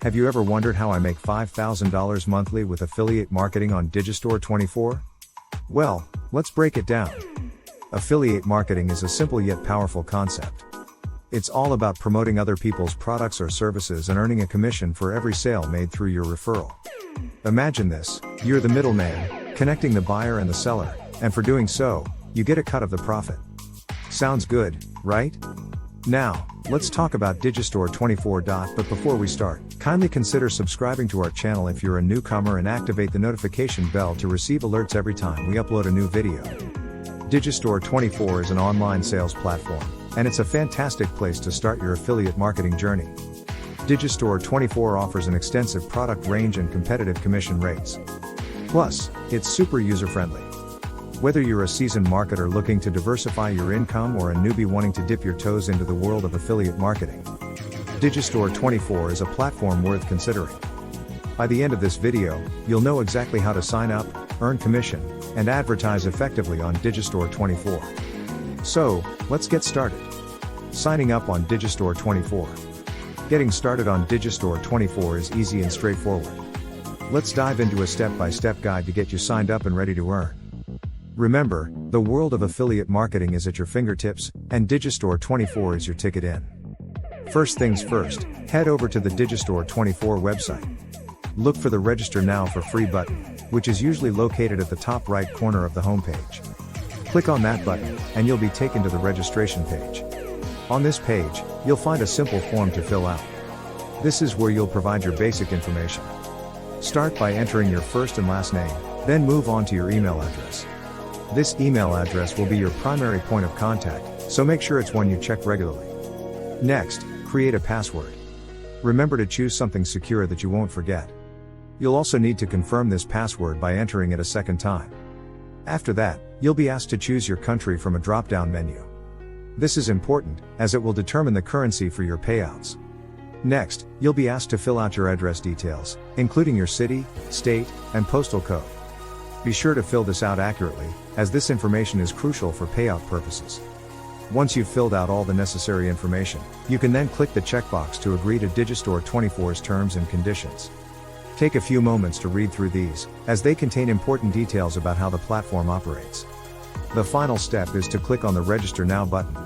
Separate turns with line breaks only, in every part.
Have you ever wondered how I make $5,000 monthly with affiliate marketing on Digistore24? Well, let's break it down. Affiliate marketing is a simple yet powerful concept. It's all about promoting other people's products or services and earning a commission for every sale made through your referral. Imagine this: you're the middleman, connecting the buyer and the seller, and for doing so, you get a cut of the profit. Sounds good, right? Now, let's talk about Digistore24. But before we start, kindly consider subscribing to our channel if you're a newcomer and activate the notification bell to receive alerts every time we upload a new video. Digistore24 is an online sales platform, and it's a fantastic place to start your affiliate marketing journey. Digistore24 offers an extensive product range and competitive commission rates. Plus, it's super user-friendly. Whether you're a seasoned marketer looking to diversify your income or a newbie wanting to dip your toes into the world of affiliate marketing, Digistore24 is a platform worth considering. By the end of this video, you'll know exactly how to sign up, earn commission, and advertise effectively on Digistore24. So, let's get started. Signing up on Digistore24. Getting started on Digistore24 is easy and straightforward. Let's dive into a step-by-step guide to get you signed up and ready to earn. Remember, the world of affiliate marketing is at your fingertips, and Digistore24 is your ticket in. First things first, head over to the Digistore24 website. Look for the Register Now for Free button, which is usually located at the top right corner of the homepage. Click on that button, and you'll be taken to the registration page. On this page, you'll find a simple form to fill out. This is where you'll provide your basic information. Start by entering your first and last name, then move on to your email address. This email address will be your primary point of contact, so make sure it's one you check regularly. Next, create a password. Remember to choose something secure that you won't forget. You'll also need to confirm this password by entering it a second time. After that, you'll be asked to choose your country from a drop-down menu. This is important, as it will determine the currency for your payouts. Next, you'll be asked to fill out your address details, including your city, state, and postal code. Be sure to fill this out accurately, as this information is crucial for payout purposes. Once you've filled out all the necessary information, you can then click the checkbox to agree to Digistore24's terms and conditions. Take a few moments to read through these, as they contain important details about how the platform operates. The final step is to click on the Register Now button.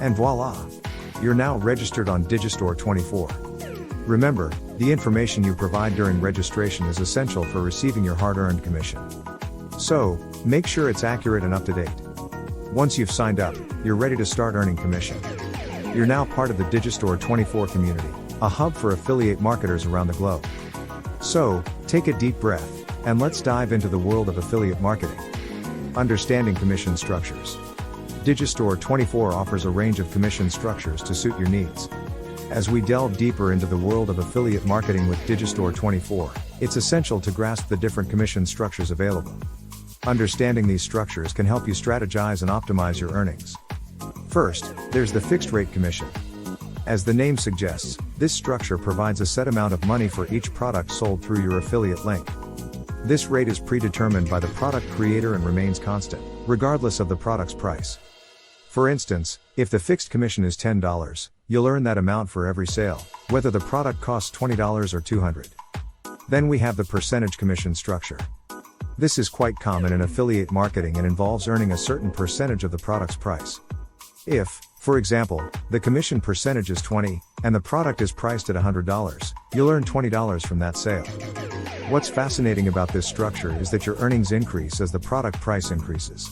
And voila! You're now registered on Digistore24. Remember, the information you provide during registration is essential for receiving your hard-earned commission. So, make sure it's accurate and up to date. Once you've signed up, you're ready to start earning commission. You're now part of the Digistore24 community, a hub for affiliate marketers around the globe. So, take a deep breath, and let's dive into the world of affiliate marketing. Understanding commission structures. Digistore24 offers a range of commission structures to suit your needs. As we delve deeper into the world of affiliate marketing with Digistore24, it's essential to grasp the different commission structures available. Understanding these structures can help you strategize and optimize your earnings. First, there's the fixed rate commission. As the name suggests, this structure provides a set amount of money for each product sold through your affiliate link. This rate is predetermined by the product creator and remains constant, regardless of the product's price. For instance, if the fixed commission is $10, you'll earn that amount for every sale, whether the product costs $20 or $200. Then we have the percentage commission structure. This is quite common in affiliate marketing and involves earning a certain percentage of the product's price. If, for example, the commission percentage is 20, and the product is priced at $100, you'll earn $20 from that sale. What's fascinating about this structure is that your earnings increase as the product price increases.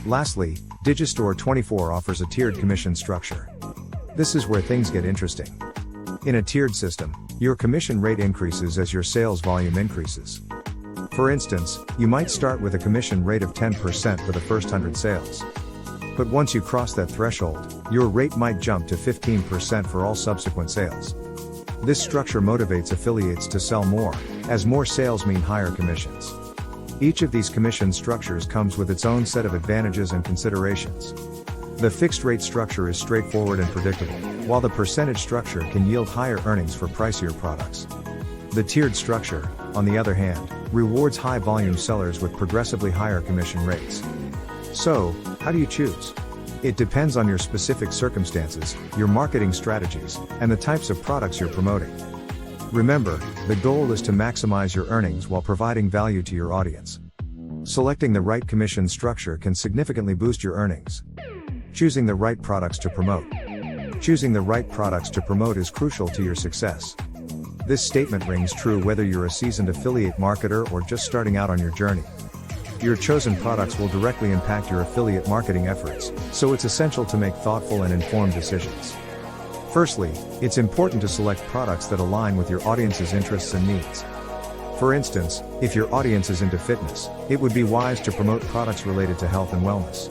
Lastly, Digistore24 offers a tiered commission structure. This is where things get interesting. In a tiered system, your commission rate increases as your sales volume increases. For instance, you might start with a commission rate of 10% for the first 100 sales. But once you cross that threshold, your rate might jump to 15% for all subsequent sales. This structure motivates affiliates to sell more, as more sales mean higher commissions. Each of these commission structures comes with its own set of advantages and considerations. The fixed rate structure is straightforward and predictable, while the percentage structure can yield higher earnings for pricier products. The tiered structure, on the other hand, rewards high volume sellers with progressively higher commission rates. So, how do you choose? It depends on your specific circumstances, your marketing strategies, and the types of products you're promoting. Remember, the goal is to maximize your earnings while providing value to your audience. Selecting the right commission structure can significantly boost your earnings. Choosing the right products to promote. Choosing the right products to promote is crucial to your success. This statement rings true whether you're a seasoned affiliate marketer or just starting out on your journey. Your chosen products will directly impact your affiliate marketing efforts, so it's essential to make thoughtful and informed decisions. Firstly, it's important to select products that align with your audience's interests and needs. For instance, if your audience is into fitness, it would be wise to promote products related to health and wellness.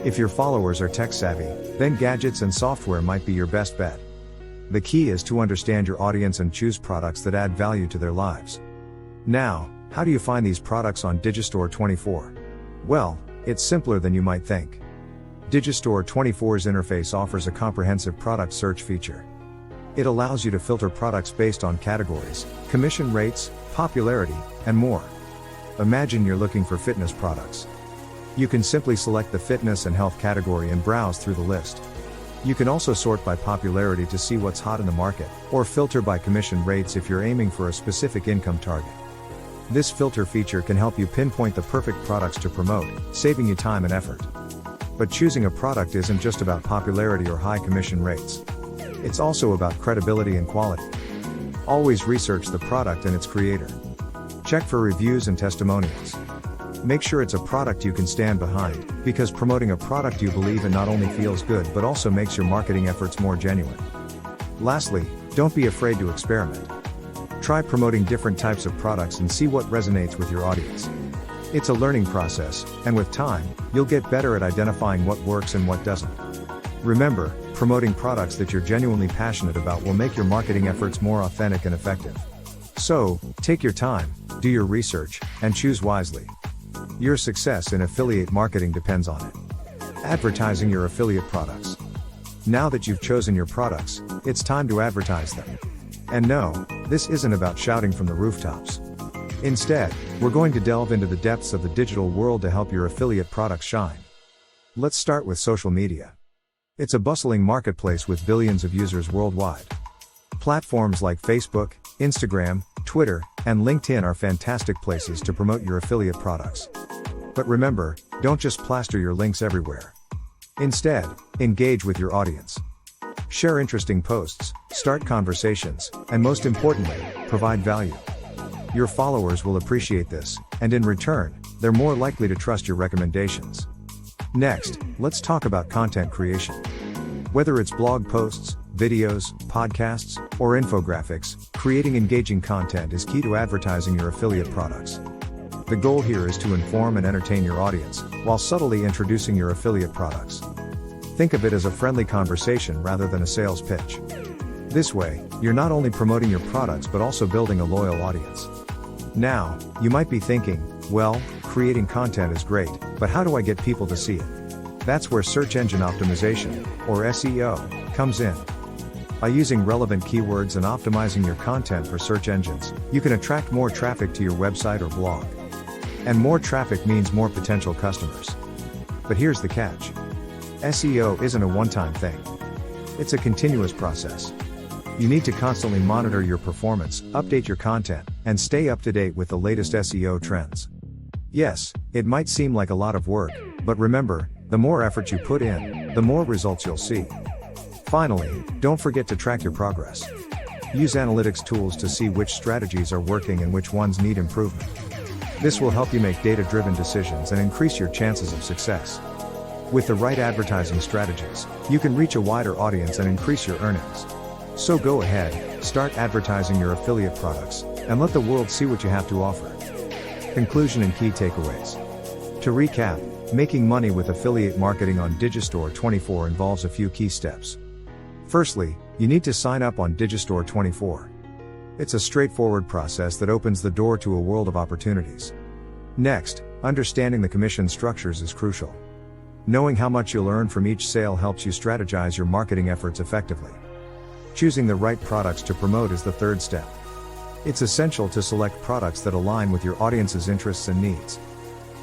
If your followers are tech-savvy, then gadgets and software might be your best bet. The key is to understand your audience and choose products that add value to their lives. Now, how do you find these products on Digistore 24? Well, it's simpler than you might think. Digistore 24's interface offers a comprehensive product search feature. It allows you to filter products based on categories, commission rates, popularity, and more. Imagine you're looking for fitness products. You can simply select the fitness and health category and browse through the list. You can also sort by popularity to see what's hot in the market, or filter by commission rates if you're aiming for a specific income target. This filter feature can help you pinpoint the perfect products to promote, saving you time and effort. But choosing a product isn't just about popularity or high commission rates. It's also about credibility and quality. Always research the product and its creator. Check for reviews and testimonials. Make sure it's a product you can stand behind, because promoting a product you believe in not only feels good but also makes your marketing efforts more genuine. Lastly, don't be afraid to experiment. Try promoting different types of products and see what resonates with your audience. It's a learning process, and with time, you'll get better at identifying what works and what doesn't. Remember, promoting products that you're genuinely passionate about will make your marketing efforts more authentic and effective. So, take your time, do your research, and choose wisely. Your success in affiliate marketing depends on it. Advertising your affiliate products. Now that you've chosen your products, it's time to advertise them. And no, this isn't about shouting from the rooftops. Instead, we're going to delve into the depths of the digital world to help your affiliate products shine. Let's start with social media. It's a bustling marketplace with billions of users worldwide. Platforms like Facebook, Instagram, Twitter, and LinkedIn are fantastic places to promote your affiliate products. But remember, don't just plaster your links everywhere. Instead, engage with your audience. Share interesting posts, start conversations, and most importantly, provide value. Your followers will appreciate this, and in return, they're more likely to trust your recommendations. Next, let's talk about content creation. Whether it's blog posts, videos, podcasts, or infographics, creating engaging content is key to advertising your affiliate products. The goal here is to inform and entertain your audience, while subtly introducing your affiliate products. Think of it as a friendly conversation rather than a sales pitch. This way, you're not only promoting your products but also building a loyal audience. Now, you might be thinking, well, creating content is great, but how do I get people to see it? That's where search engine optimization, or SEO, comes in. By using relevant keywords and optimizing your content for search engines, you can attract more traffic to your website or blog. And more traffic means more potential customers. But here's the catch. SEO isn't a one-time thing. It's a continuous process. You need to constantly monitor your performance, update your content, and stay up to date with the latest SEO trends. Yes, it might seem like a lot of work, but remember, the more effort you put in, the more results you'll see. Finally, don't forget to track your progress. Use analytics tools to see which strategies are working and which ones need improvement. This will help you make data-driven decisions and increase your chances of success. With the right advertising strategies, you can reach a wider audience and increase your earnings. So go ahead, start advertising your affiliate products, and let the world see what you have to offer. Conclusion and key takeaways. To recap, making money with affiliate marketing on Digistore 24 involves a few key steps. Firstly, you need to sign up on Digistore 24. It's a straightforward process that opens the door to a world of opportunities. Next, understanding the commission structures is crucial. Knowing how much you'll earn from each sale helps you strategize your marketing efforts effectively. Choosing the right products to promote is the third step. It's essential to select products that align with your audience's interests and needs.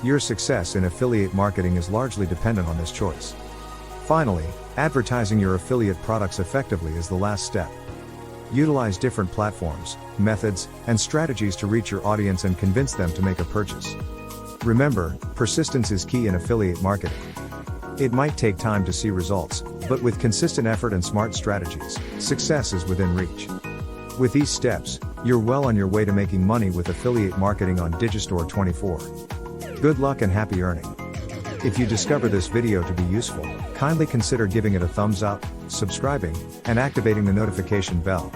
Your success in affiliate marketing is largely dependent on this choice. Finally, advertising your affiliate products effectively is the last step. Utilize different platforms, methods, and strategies to reach your audience and convince them to make a purchase. Remember, persistence is key in affiliate marketing. It might take time to see results, but with consistent effort and smart strategies, success is within reach. With these steps, you're well on your way to making money with affiliate marketing on Digistore 24. Good luck and happy earning. If you discover this video to be useful, kindly consider giving it a thumbs up, subscribing, and activating the notification bell.